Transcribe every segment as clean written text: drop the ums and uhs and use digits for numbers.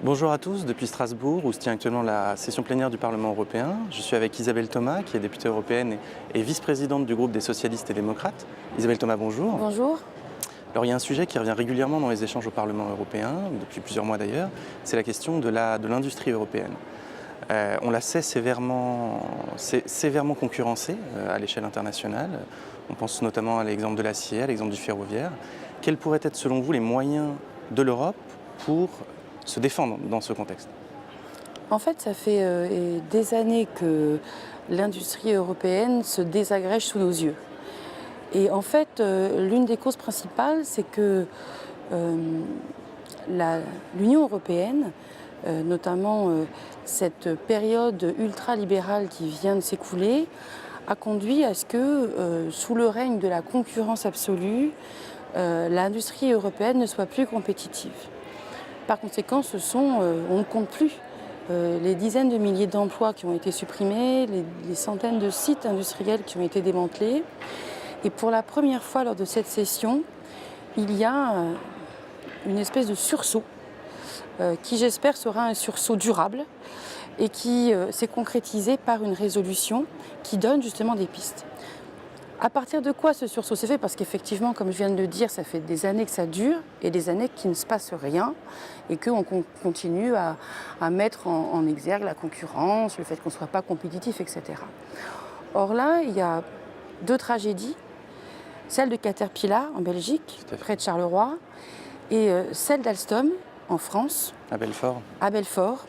Bonjour à tous, depuis Strasbourg, où se tient actuellement la session plénière du Parlement européen. Je suis avec Isabelle Thomas, qui est députée européenne et vice-présidente du groupe des socialistes et démocrates. Isabelle Thomas, bonjour. Bonjour. Alors il y a un sujet qui revient régulièrement dans les échanges au Parlement européen, depuis plusieurs mois d'ailleurs, c'est la question de l'industrie européenne. On la sait sévèrement concurrencée à l'échelle internationale. On pense notamment à l'exemple de l'acier, à l'exemple du ferroviaire. Quels pourraient être selon vous les moyens de l'Europe pour se défendre dans ce contexte? En fait, ça fait des années que l'industrie européenne se désagrège sous nos yeux. Et en fait, l'une des causes principales, c'est que l'Union européenne, notamment cette période ultra-libérale qui vient de s'écouler, a conduit à ce que, sous le règne de la concurrence absolue, l'industrie européenne ne soit plus compétitive. Par conséquent, on ne compte plus les dizaines de milliers d'emplois qui ont été supprimés, les centaines de sites industriels qui ont été démantelés. Et pour la première fois lors de cette session, il y a une espèce de sursaut qui, j'espère, sera un sursaut durable et qui s'est concrétisé par une résolution qui donne justement des pistes. À partir de quoi ce sursaut s'est fait? Parce qu'effectivement, comme je viens de le dire, ça fait des années que ça dure et des années qu'il ne se passe rien et qu'on continue à mettre en exergue la concurrence, le fait qu'on ne soit pas compétitif, etc. Or là, il y a deux tragédies, celle de Caterpillar en Belgique, près de Charleroi, et celle d'Alstom en France, à Belfort,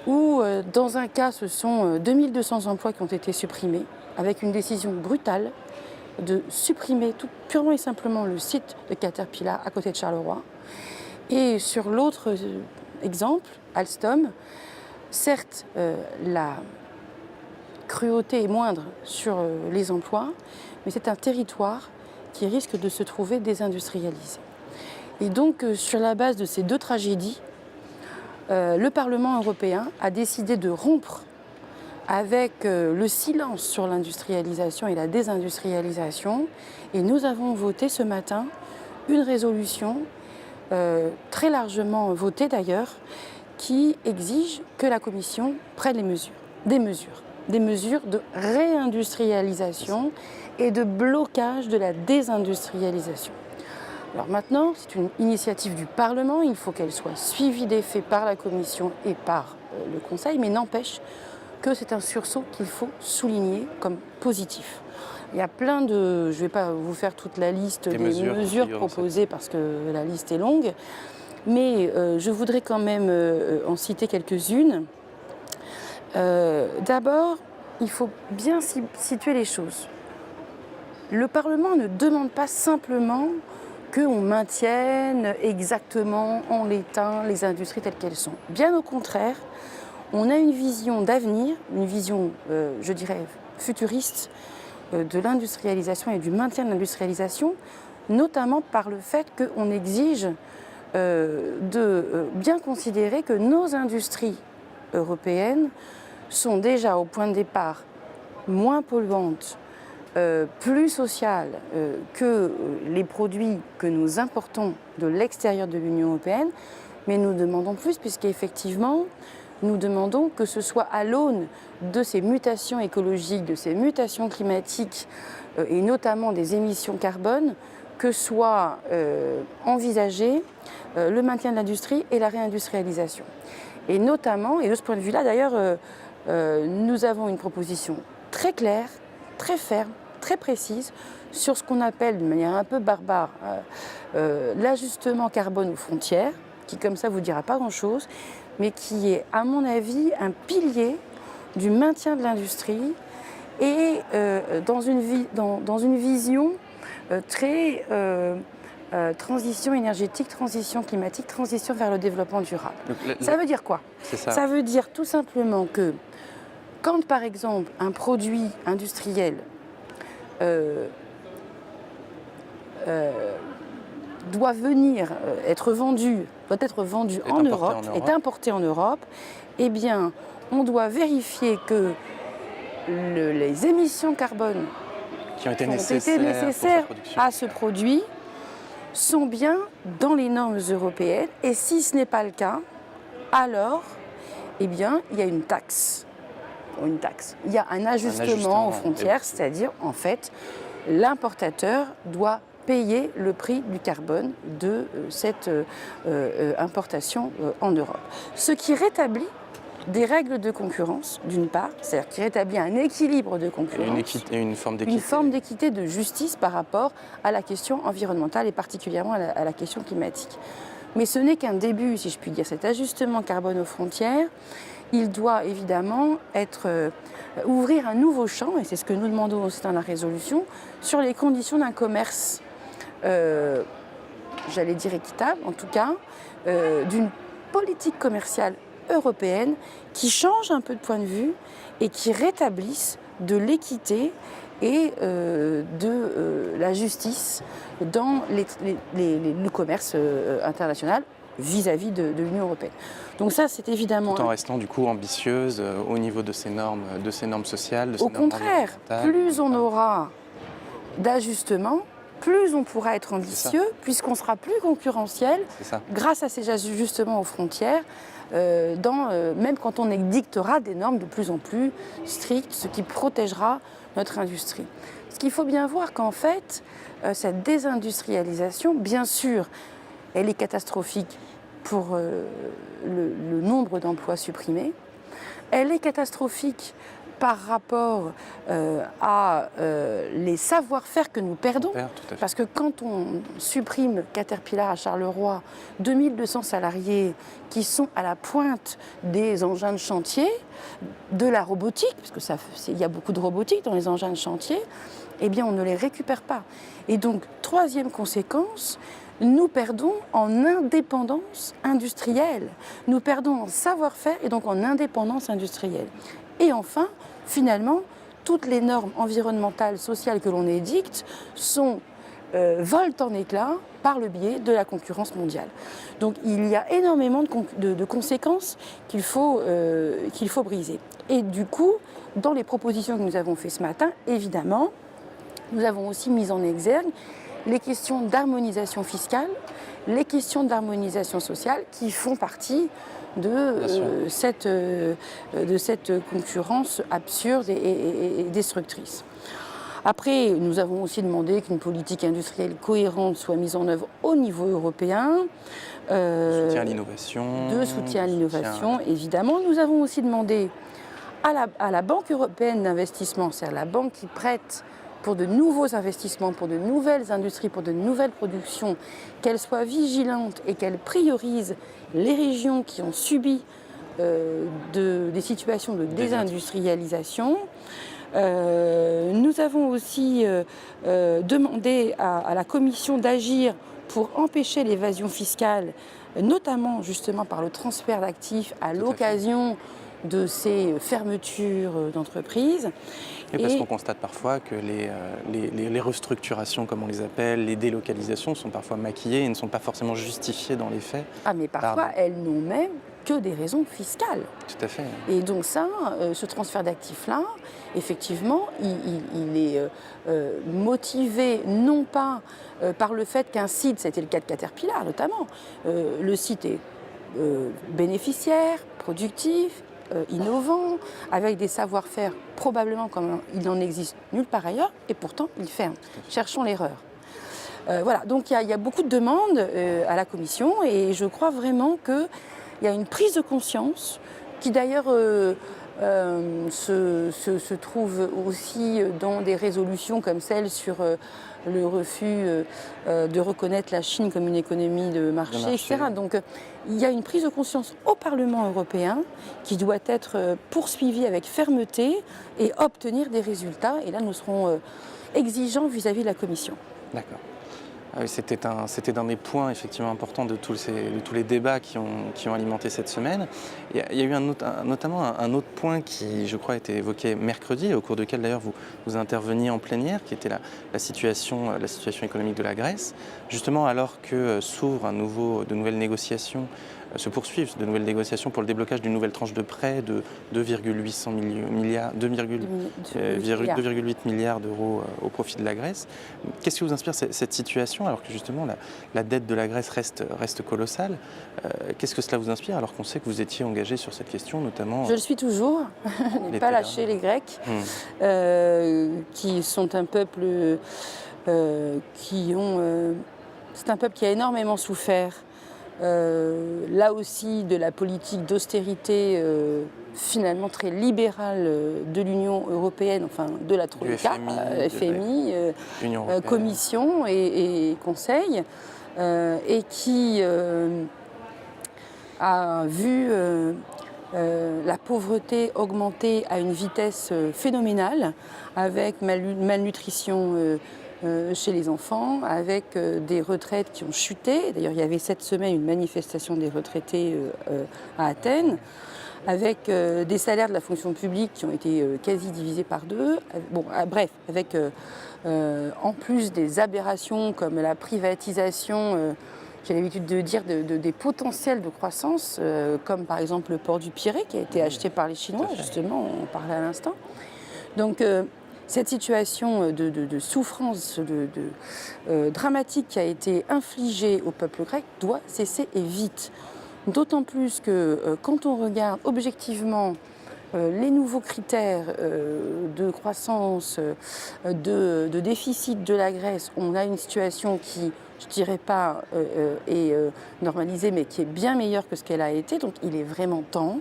où dans un cas, ce sont 2200 emplois qui ont été supprimés, avec une décision brutale de supprimer tout purement et simplement le site de Caterpillar à côté de Charleroi. Et sur l'autre exemple, Alstom, certes, la cruauté est moindre sur les emplois, mais c'est un territoire qui risque de se trouver désindustrialisé. Et donc, sur la base de ces deux tragédies, le Parlement européen a décidé de rompre avec le silence sur l'industrialisation et la désindustrialisation. Et nous avons voté ce matin une résolution, très largement votée d'ailleurs, qui exige que la Commission prenne des mesures de réindustrialisation et de blocage de la désindustrialisation. Alors maintenant, c'est une initiative du Parlement, il faut qu'elle soit suivie des faits par la Commission et par le Conseil, mais n'empêche que c'est un sursaut qu'il faut souligner comme positif. Il y a plein de... Je ne vais pas vous faire toute la liste des mesures proposées parce que la liste est longue, mais je voudrais quand même en citer quelques-unes. D'abord, il faut bien situer les choses. Le Parlement ne demande pas simplement qu'on maintienne exactement en l'état les industries telles qu'elles sont. Bien au contraire, on a une vision d'avenir, une vision, je dirais, futuriste de l'industrialisation et du maintien de l'industrialisation, notamment par le fait qu'on exige de bien considérer que nos industries européennes sont déjà au point de départ moins polluantes, plus sociales que les produits que nous importons de l'extérieur de l'Union européenne, mais nous demandons plus puisqu'effectivement, nous demandons que ce soit à l'aune de ces mutations écologiques, de ces mutations climatiques et notamment des émissions carbone que soit envisagé le maintien de l'industrie et la réindustrialisation. Et notamment, et de ce point de vue-là d'ailleurs, nous avons une proposition très claire, très ferme, très précise sur ce qu'on appelle de manière un peu barbare l'ajustement carbone aux frontières, qui comme ça vous dira pas grand-chose, mais qui est à mon avis un pilier du maintien de l'industrie et dans une vision très transition énergétique, transition climatique, transition vers le développement durable. Ça veut dire quoi? Ça veut dire tout simplement que quand par exemple un produit industriel doit être vendu en Europe, est importé en Europe, eh bien, on doit vérifier que les émissions carbone qui ont été nécessaires à ce produit sont bien dans les normes européennes. Et si ce n'est pas le cas, alors, eh bien, il y a une taxe. Il y a un ajustement aux frontières, c'est-à-dire, en fait, l'importateur doit payer le prix du carbone de cette importation en Europe. Ce qui rétablit des règles de concurrence, d'une part, c'est-à-dire qui rétablit un équilibre de concurrence. Et une forme d'équité. Une forme d'équité, de justice par rapport à la question environnementale et particulièrement à la question climatique. Mais ce n'est qu'un début, si je puis dire. Cet ajustement carbone aux frontières, il doit évidemment ouvrir un nouveau champ, et c'est ce que nous demandons aussi dans la résolution, sur les conditions d'un commerce, j'allais dire équitable en tout cas, d'une politique commerciale européenne qui change un peu de point de vue et qui rétablisse de l'équité et de la justice dans le commerce international vis-à-vis de l'Union européenne. Donc ça, c'est évidemment... Tout en restant du coup ambitieuse au niveau de ces normes sociales, de ces normes environnementales. Au contraire, plus on aura d'ajustements, plus on pourra être ambitieux, puisqu'on sera plus concurrentiel grâce à ces ajustements aux frontières, même quand on édictera des normes de plus en plus strictes, ce qui protégera notre industrie. Ce qu'il faut bien voir qu'en fait, cette désindustrialisation, bien sûr, elle est catastrophique pour le nombre d'emplois supprimés. Elle est catastrophique par rapport à les savoir-faire que nous perdons. Parce que quand on supprime Caterpillar à Charleroi, 2200 salariés qui sont à la pointe des engins de chantier, de la robotique, parce qu'il y a beaucoup de robotique dans les engins de chantier, eh bien on ne les récupère pas. Et donc, troisième conséquence, nous perdons en indépendance industrielle. Nous perdons en savoir-faire et donc en indépendance industrielle. Et enfin, finalement, toutes les normes environnementales, sociales que l'on édicte volent en éclats par le biais de la concurrence mondiale. Donc il y a énormément de conséquences qu'il faut briser. Et du coup, dans les propositions que nous avons faites ce matin, évidemment, nous avons aussi mis en exergue les questions d'harmonisation fiscale, les questions d'harmonisation sociale qui font partie de cette concurrence absurde et destructrice. Après, nous avons aussi demandé qu'une politique industrielle cohérente soit mise en œuvre au niveau européen. De soutien à l'innovation. De soutien à l'innovation, évidemment. Nous avons aussi demandé à la Banque européenne d'investissement, c'est-à-dire la banque qui prête pour de nouveaux investissements, pour de nouvelles industries, pour de nouvelles productions, qu'elle soit vigilante et qu'elle priorise les régions qui ont subi des situations de désindustrialisation. Nous avons aussi demandé à la Commission d'agir pour empêcher l'évasion fiscale, notamment justement par le transfert d'actifs à l'occasion de ces fermetures d'entreprises. Et parce qu'on constate parfois que les restructurations, comme on les appelle, les délocalisations sont parfois maquillées et ne sont pas forcément justifiées dans les faits. Ah mais parfois elles n'ont même que des raisons fiscales. Tout à fait. Et donc ça, ce transfert d'actifs-là, effectivement, il est motivé non pas par le fait qu'un site, c'était le cas de Caterpillar notamment, le site est bénéficiaire, productif, innovant, avec des savoir-faire probablement comme il n'en existe nulle part ailleurs, et pourtant il ferme. Cherchons l'erreur. Voilà, donc il y a beaucoup de demandes à la Commission et je crois vraiment qu'il y a une prise de conscience qui d'ailleurs se trouve aussi dans des résolutions comme celle sur le refus de reconnaître la Chine comme une économie de marché, etc. Donc il y a une prise de conscience au Parlement européen qui doit être poursuivie avec fermeté et obtenir des résultats. Et là, nous serons exigeants vis-à-vis de la Commission. D'accord. Ah oui, c'était un des points effectivement importants de tous les débats qui ont alimenté cette semaine. Il y a eu notamment un autre point qui, je crois, a été évoqué mercredi, au cours duquel d'ailleurs vous interveniez en plénière, qui était la situation économique de la Grèce. Justement, alors que s'ouvrent de nouvelles négociations se poursuivent, de nouvelles négociations pour le déblocage d'une nouvelle tranche de prêt de 2,8 milliards d'euros au profit de la Grèce. Qu'est-ce qui vous inspire cette situation, alors que justement la dette de la Grèce reste colossale? Qu'est-ce que cela vous inspire, alors qu'on sait que vous étiez engagé sur cette question, notamment? Je le suis toujours. Je n'ai pas lâché les Grecs, qui sont un peuple c'est un peuple qui a énormément souffert, là aussi, de la politique d'austérité finalement très libérale de l'Union européenne, enfin de la Troïka, FMI, Commission et Conseil, et qui a vu la pauvreté augmenter à une vitesse phénoménale, avec malnutrition chez les enfants, avec des retraites qui ont chuté. D'ailleurs, il y avait cette semaine une manifestation des retraités à Athènes, avec des salaires de la fonction publique qui ont été quasi divisés par deux. Bon, bref, avec en plus des aberrations comme la privatisation, j'ai l'habitude de dire, des potentiels de croissance, comme par exemple le port du Pirée qui a été acheté par les Chinois, justement, on parlait à l'instant. Donc, cette situation de souffrance dramatique qui a été infligée au peuple grec doit cesser et vite. D'autant plus que quand on regarde objectivement les nouveaux critères de croissance, de déficit de la Grèce, on a une situation qui, je ne dirais pas est normalisée, mais qui est bien meilleure que ce qu'elle a été. Donc il est vraiment temps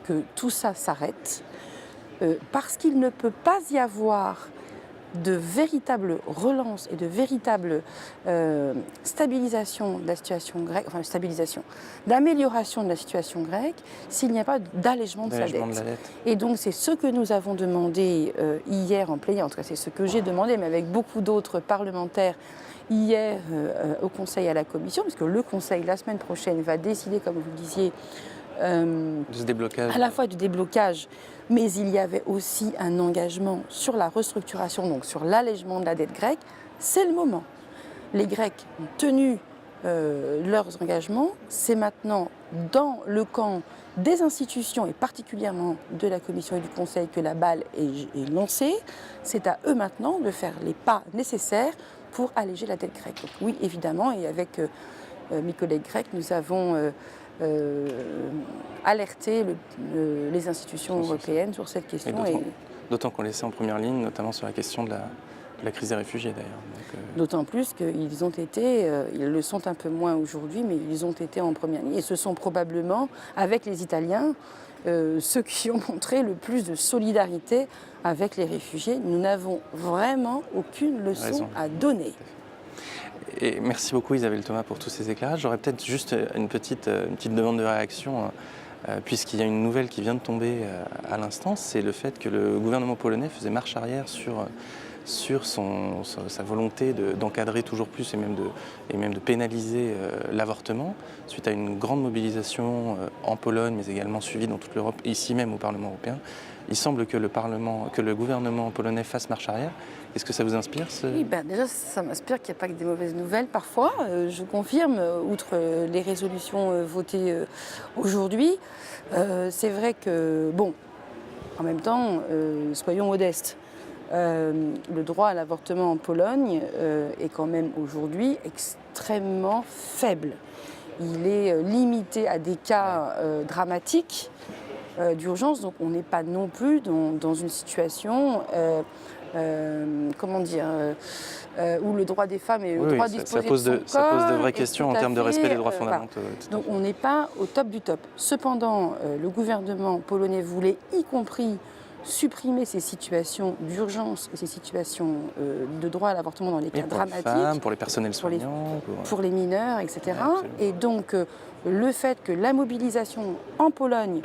que tout ça s'arrête. Parce qu'il ne peut pas y avoir de véritable relance et de véritable stabilisation de la situation grecque, enfin d'amélioration de la situation grecque, s'il n'y a pas d'allègement de sa dette. Et donc c'est ce que nous avons demandé hier en plénière, en tout cas c'est ce que j'ai demandé, mais avec beaucoup d'autres parlementaires hier au Conseil et à la Commission, puisque le Conseil la semaine prochaine va décider, comme vous le disiez, de ce déblocage. À la fois du déblocage, mais il y avait aussi un engagement sur la restructuration, donc sur l'allègement de la dette grecque. C'est le moment. Les Grecs ont tenu leurs engagements. C'est maintenant dans le camp des institutions et particulièrement de la Commission et du Conseil que la balle est lancée. C'est à eux maintenant de faire les pas nécessaires pour alléger la dette grecque. Donc, oui, évidemment, et avec mes collègues grecs, nous avons alerter les institutions européennes sur cette question. D'autant qu'on les sait en première ligne, notamment sur la question de la crise des réfugiés d'ailleurs. D'autant plus qu'ils ont été, ils le sont un peu moins aujourd'hui, mais ils ont été en première ligne. Et ce sont probablement, avec les Italiens, ceux qui ont montré le plus de solidarité avec les réfugiés. Nous n'avons vraiment aucune leçon à donner. Et merci beaucoup Isabelle Thomas pour tous ces éclairages. J'aurais peut-être juste une petite demande de réaction, puisqu'il y a une nouvelle qui vient de tomber à l'instant, c'est le fait que le gouvernement polonais faisait marche arrière sur sa volonté d'encadrer toujours plus et même de pénaliser l'avortement, suite à une grande mobilisation en Pologne, mais également suivie dans toute l'Europe, et ici même au Parlement européen. Il semble que le gouvernement polonais fasse marche arrière. Est-ce que ça vous inspire Oui, déjà, ça m'inspire qu'il n'y a pas que des mauvaises nouvelles parfois. Je confirme, outre les résolutions votées aujourd'hui. C'est vrai que, bon, en même temps, soyons modestes. Le droit à l'avortement en Pologne est quand même aujourd'hui extrêmement faible. Il est limité à des cas dramatiques d'urgence, donc on n'est pas non plus dans une situation où le droit des femmes et le droit de disposer de son corps. Ça pose de vraies questions en termes de respect des droits fondamentaux. Donc on n'est pas au top du top. Cependant, le gouvernement polonais voulait, y compris, supprimer ces situations d'urgence et ces situations de droit à l'avortement dans les cas dramatiques. Pour les femmes, pour les personnels soignants. Pour les mineurs, etc. Ouais, et donc, le fait que la mobilisation en Pologne,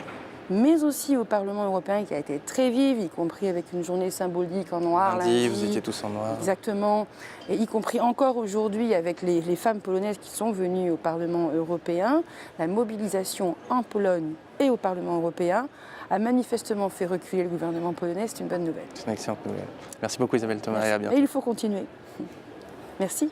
mais aussi au Parlement européen, qui a été très vive, y compris avec une journée symbolique en noir. Lundi, vous étiez tous en noir. Exactement. Et y compris encore aujourd'hui avec les femmes polonaises qui sont venues au Parlement européen, la mobilisation en Pologne et au Parlement européen a manifestement fait reculer le gouvernement polonais. C'est une bonne nouvelle. C'est une excellente nouvelle. Merci beaucoup Isabelle Thomas et à bientôt. Et il faut continuer. Merci.